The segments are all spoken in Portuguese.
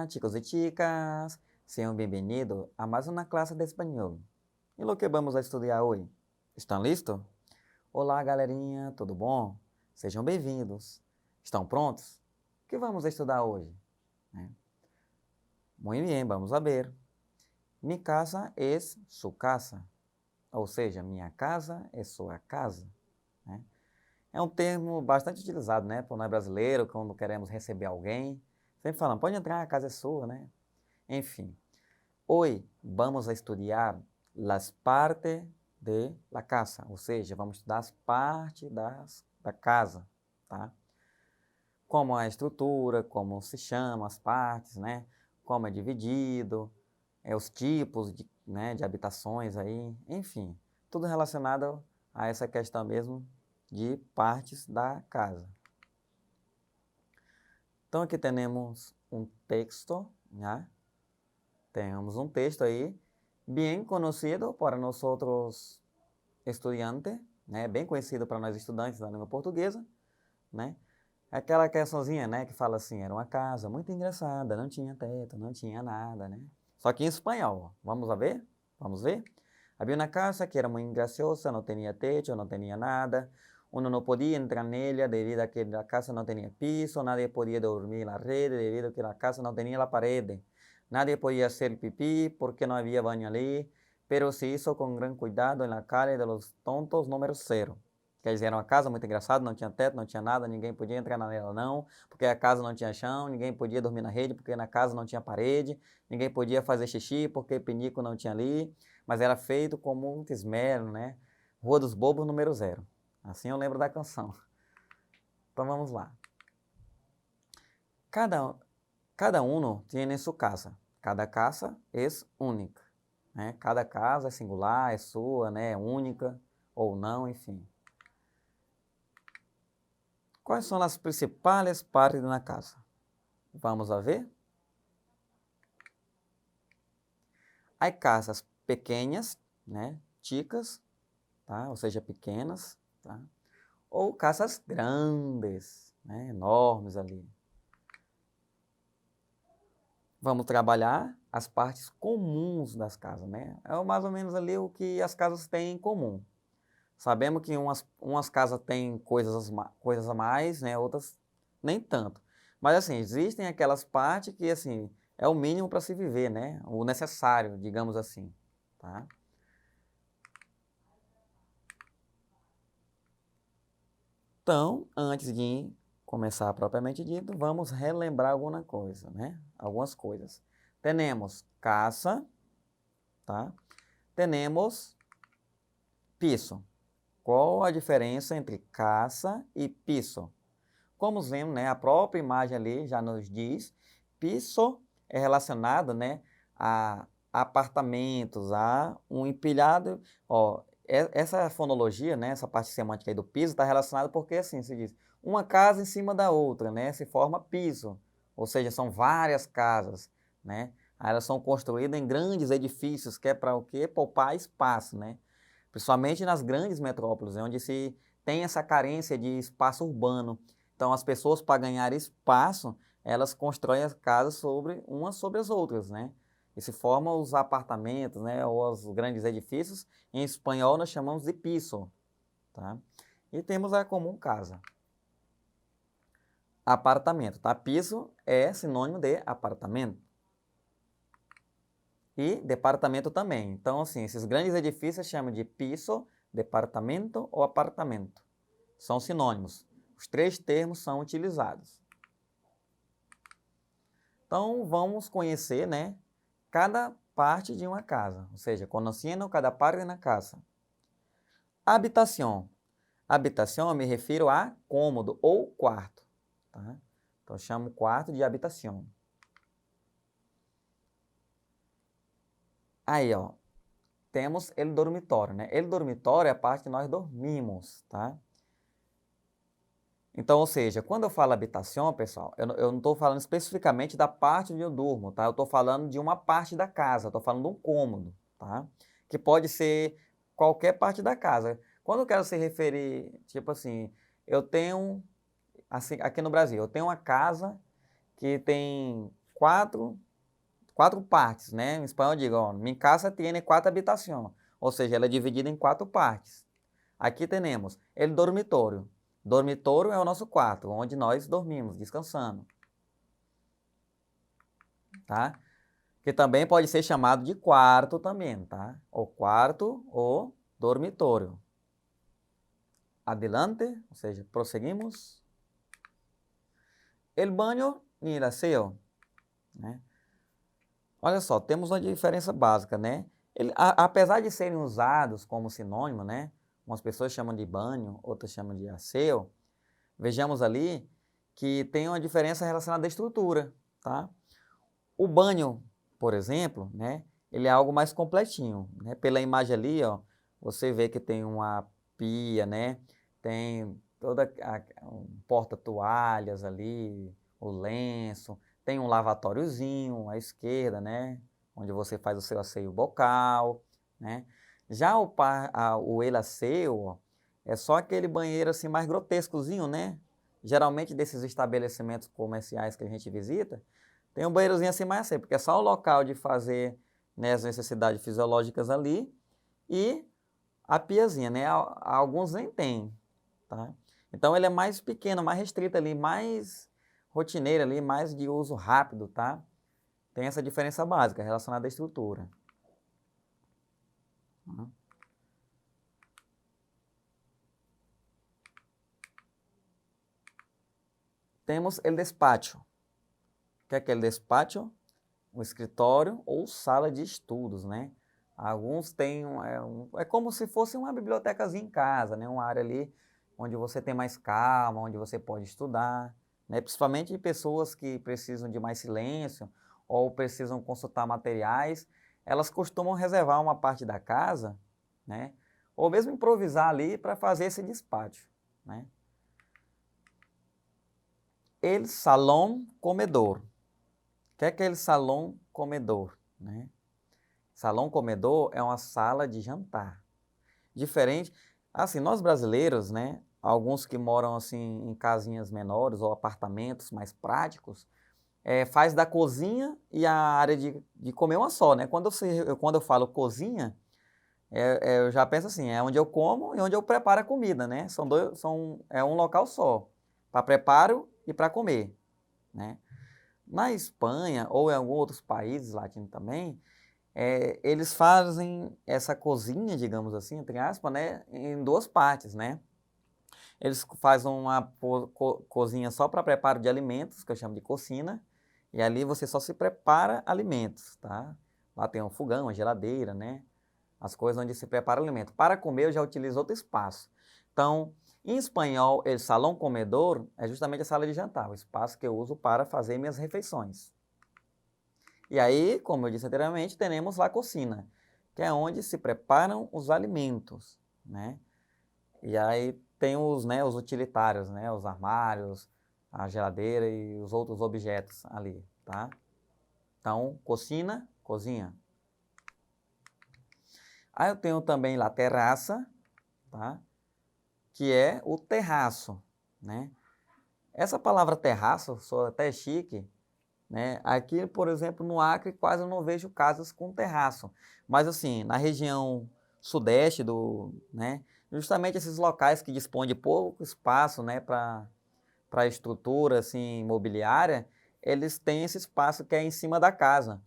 Hola, chicos y chicas, sean bienvenidos a más una clase de espanhol. E lo que vamos a estudar hoje? Estão listos? Olá, galerinha, tudo bom? Sejam bem-vindos. Estão prontos? O que vamos estudar hoje? Muito bem, vamos a ver. Mi casa es su casa. Ou seja, minha casa é sua casa. Né? É um termo bastante utilizado, né, por nós brasileiros, quando queremos receber alguém. Sempre falando, pode entrar, a casa é sua, né? Enfim, hoje vamos a estudar as partes de la casa, ou seja, vamos estudar as partes da casa, tá? Como é a estrutura, como se chama as partes, né? Como é dividido, os tipos de habitações aí, enfim, tudo relacionado a essa questão mesmo de partes da casa. Então aqui temos um texto, né? Temos um texto aí, bem conhecido para nós estudantes, né? Bem conhecido para nós estudantes da língua portuguesa, né? Aquela questãozinha, né, que fala assim, era uma casa muito engraçada, não tinha teto, não tinha nada, né? Só que em espanhol, vamos a ver? Vamos ver? Havia uma casa que era muito graciosa, não tinha teto, não tinha nada, uno não podia entrar nela devido a que a casa não tinha piso, nadie podia dormir na rede devido a que a casa não tinha a parede, nadie podia hacer pipí porque não havia banho ali, pero se hizo com gran cuidado na calle de los tontos número 0. Quer dizer, era uma casa muito engraçada, não tinha teto, não tinha nada, ninguém podia entrar nela não, porque a casa não tinha chão, ninguém podia dormir na rede, porque na casa não tinha parede, ninguém podia fazer xixi, porque pinico não tinha ali, mas era feito com muito esmero, né? Rua dos Bobos, número 0. Assim eu lembro da canção. Então vamos lá. Cada uno tiene su casa. Cada casa é única. Né? Cada casa é singular, é sua, né? É única ou não, enfim. Quais são as principais partes da casa? Vamos a ver? Há casas pequenas, né? Chicas, tá? Ou seja, pequenas, tá? Ou casas grandes, né? Enormes ali. Vamos trabalhar as partes comuns das casas, né? É mais ou menos ali o que as casas têm em comum. Sabemos que umas casas têm coisas a mais, né? Outras nem tanto. Mas assim, existem aquelas partes que assim, é o mínimo para se viver, né? O necessário, digamos assim, tá? Então, antes de começar propriamente dito, vamos relembrar alguma coisa, né? Algumas coisas. Temos casa, tá? Temos piso. Qual a diferença entre casa e piso? Como vemos, né, a própria imagem ali já nos diz, piso é relacionado, né, a apartamentos, a um empilhado. Ó, essa fonologia, né, essa parte semântica aí do piso está relacionada porque assim se diz, uma casa em cima da outra, né, se forma piso, ou seja, são várias casas, né, elas são construídas em grandes edifícios, que é para o quê? Poupar espaço, né, principalmente nas grandes metrópoles, onde se tem essa carência de espaço urbano. Então, as pessoas, para ganhar espaço, elas constroem as casas umas sobre as outras, né? E se formam os apartamentos, né? Ou os grandes edifícios. Em espanhol, nós chamamos de piso, tá? E temos a comum casa. Apartamento, tá? Piso é sinônimo de apartamento. E departamento também. Então, assim, esses grandes edifícios chamam de piso, departamento ou apartamento. São sinônimos. Os três termos são utilizados. Então, vamos conhecer, né, cada parte de uma casa, ou seja, conhecendo cada parte da casa. Habitação. Habitação eu me refiro a cômodo ou quarto. Tá? Então, eu chamo quarto de habitação. Aí, ó, temos o dormitório, né? O dormitório é a parte que nós dormimos, tá? Então, ou seja, quando eu falo habitação, pessoal, eu não estou falando especificamente da parte onde eu durmo, tá? Eu estou falando de uma parte da casa, estou falando de um cômodo, tá? Que pode ser qualquer parte da casa. Quando eu quero se referir, tipo assim, eu tenho, assim, aqui no Brasil, eu tenho uma casa que tem quatro partes, né? Em espanhol eu digo, ó, mi casa tiene 4 habitaciones, ou seja, ela é dividida em 4 partes. Aqui temos el dormitório. Dormitório é o nosso quarto, onde nós dormimos, descansando. Tá? Que também pode ser chamado de quarto também, tá? O quarto ou dormitório. Adelante, ou seja, prosseguimos. El baño y el aseo, né? Olha só, temos uma diferença básica, né? Apesar de serem usados como sinônimo, né? Umas pessoas chamam de banho, outras chamam de aseo. Vejamos ali que tem uma diferença relacionada à estrutura, tá? O banho, por exemplo, né? Ele é algo mais completinho, né? Pela imagem ali, ó, você vê que tem uma pia, né? Tem toda um porta-toalhas ali, o lenço, tem um lavatóriozinho à esquerda, né? Onde você faz o seu asseio bucal, né? Já o el aseo, ó, é só aquele banheiro assim mais grotescozinho, né? Geralmente desses estabelecimentos comerciais que a gente visita, tem um banheirozinho assim mais assim, porque é só o local de fazer, né, as necessidades fisiológicas ali e a piazinha, né? Alguns nem tem, tá? Então ele é mais pequeno, mais restrito ali, mais rotineiro ali, mais de uso rápido, tá? Tem essa diferença básica relacionada à estrutura. Temos o despacho. O que é o despacho? Um escritório ou sala de estudos, né? Alguns têm, é como se fosse uma bibliotecazinha em casa, né? Uma área ali onde você tem mais calma, onde você pode estudar, né? Principalmente pessoas que precisam de mais silêncio ou precisam consultar materiais, elas costumam reservar uma parte da casa, né? Ou mesmo improvisar ali para fazer esse despacho, né? El salão comedor. O que é aquele salão comedor, né? Salão comedor é uma sala de jantar. Diferente, assim, nós brasileiros, né, alguns que moram assim em casinhas menores ou apartamentos mais práticos, faz da cozinha e a área de comer uma só, né? Quando eu falo cozinha, eu já penso assim, é onde eu como e onde eu preparo a comida, né? É um local só, para preparo e para comer, né? Na Espanha ou em alguns outros países latinos também, eles fazem essa cozinha, digamos assim, entre aspas, né, em 2 partes, né? Eles fazem uma cozinha só para preparo de alimentos, que eu chamo de cocina, e ali você só se prepara alimentos, tá? Lá tem um fogão, uma geladeira, né? As coisas onde se prepara alimento. Para comer eu já utilizo outro espaço. Então, em espanhol, el salão comedor é justamente a sala de jantar, o espaço que eu uso para fazer minhas refeições. E aí, como eu disse anteriormente, temos lá a cocina, que é onde se preparam os alimentos, né? E aí tem os utilitários, né? Os armários, a geladeira e os outros objetos ali, tá? Então, cocina, cozinha. Aí eu tenho também lá terraça, tá? Que é o terraço, né? Essa palavra terraço, sou até chique, né? Aqui, por exemplo, no Acre, quase eu não vejo casas com terraço. Mas, assim, na região sudeste, né? Justamente esses locais que dispõem de pouco espaço, né, para estrutura assim, imobiliária, eles têm esse espaço que é em cima da casa.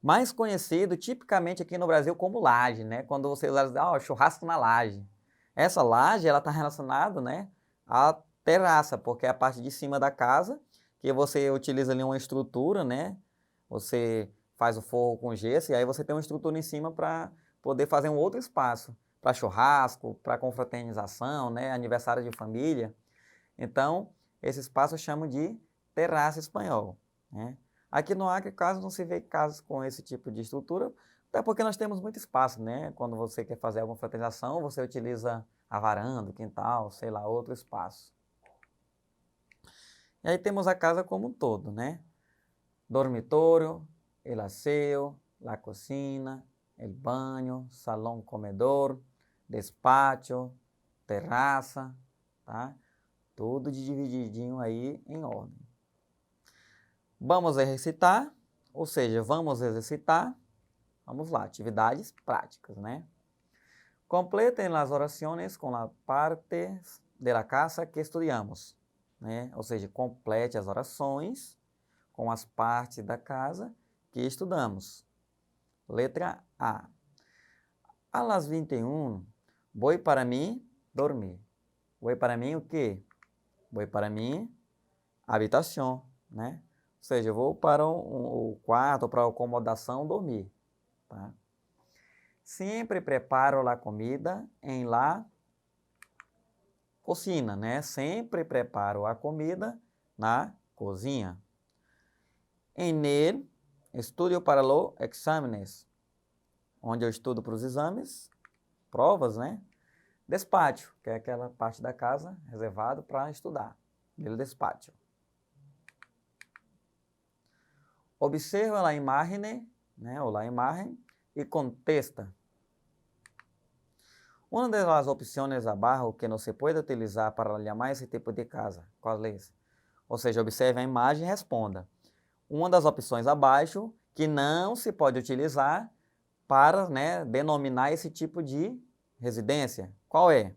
Mais conhecido tipicamente aqui no Brasil como laje, né? Quando você usa, churrasco na laje. Essa laje, ela está relacionada, né, à terraça, porque é a parte de cima da casa, que você utiliza ali uma estrutura, né? Você faz o forro com gesso e aí você tem uma estrutura em cima para poder fazer um outro espaço para churrasco, para confraternização, né, aniversário de família. Então, esse espaço eu chamo de terraça espanhol, né? Aqui no Acre, quase não se vê casas com esse tipo de estrutura, até porque nós temos muito espaço, né? Quando você quer fazer alguma fraternização, você utiliza a varanda, o quintal, sei lá, outro espaço. E aí temos a casa como um todo, né? Dormitório, el aseo, la cocina, el baño, salão comedor, despacho, terraça, tá? Tudo divididinho aí em ordem. Vamos exercitar, ou seja, vamos exercitar. Vamos lá, atividades práticas, né? Completen las oraciones con las partes de la casa que estudiamos, né? Ou seja, complete as orações com as partes da casa que estudamos. Letra A. A las 21, voy para mim dormir. Voy para mim o quê? Voy para mim habitação, né? Ou seja, eu vou para o quarto, para a acomodação dormir, tá? Sempre preparo a comida em la cocina, né? Sempre preparo a comida na cozinha. En él, estudio para los exámenes, onde eu estudo para os exames, provas, né? Despacho, que é aquela parte da casa reservada para estudar. El despacho. Observa a imagem, né? Ou la imagen, e contesta. Uma das opções abaixo que não se pode utilizar para chamar esse tipo de casa, qual é? Ou seja, observe a imagem e responda. Uma das opções abaixo que não se pode utilizar para, né, denominar esse tipo de residência. Qual é?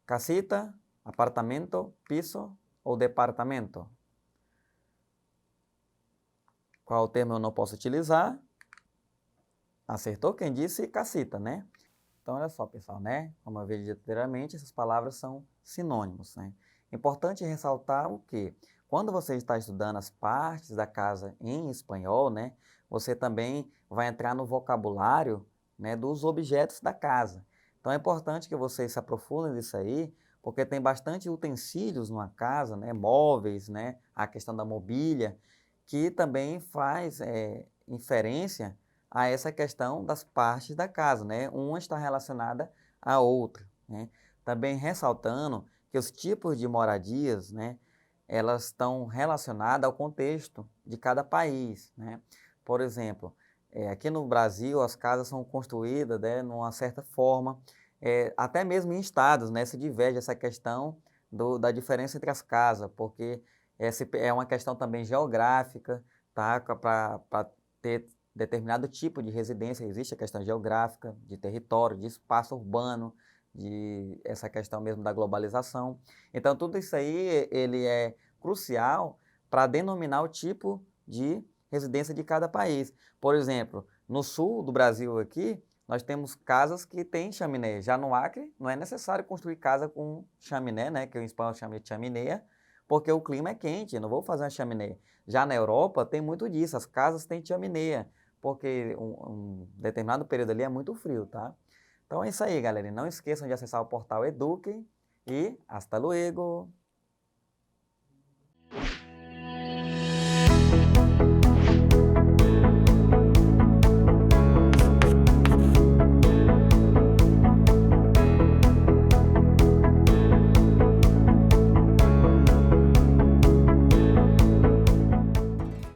Casita, apartamento, piso ou departamento? Qual termo eu não posso utilizar? Acertou quem disse casita, né? Então, olha só, pessoal, né? Como eu havia dito anteriormente, essas palavras são sinônimos, né? Importante ressaltar o quê? Quando você está estudando as partes da casa em espanhol, né? Você também vai entrar no vocabulário, né, dos objetos da casa. Então, é importante que vocês se aprofundem nisso aí, porque tem bastante utensílios numa casa, né? Móveis, né? A questão da mobília, que também faz inferência a essa questão das partes da casa, né? Uma está relacionada à outra, né? Também ressaltando que os tipos de moradias, né, elas estão relacionadas ao contexto de cada país, né? Por exemplo, aqui no Brasil as casas são construídas, né, numa certa forma, até mesmo em estados, né, se diverge essa questão da diferença entre as casas, porque essa é uma questão também geográfica, tá? Para ter determinado tipo de residência, existe a questão geográfica, de território, de espaço urbano, de essa questão mesmo da globalização. Então, tudo isso aí, ele é crucial para denominar o tipo de residência de cada país. Por exemplo, no sul do Brasil aqui, nós temos casas que têm chaminé. Já no Acre, não é necessário construir casa com chaminé, né, que em espanhol chama de chaminé, porque o clima é quente, não vou fazer uma chaminé. Já na Europa tem muito disso, as casas têm chaminé, porque um determinado período ali é muito frio, tá? Então é isso aí, galera. E não esqueçam de acessar o portal Eduque e hasta luego!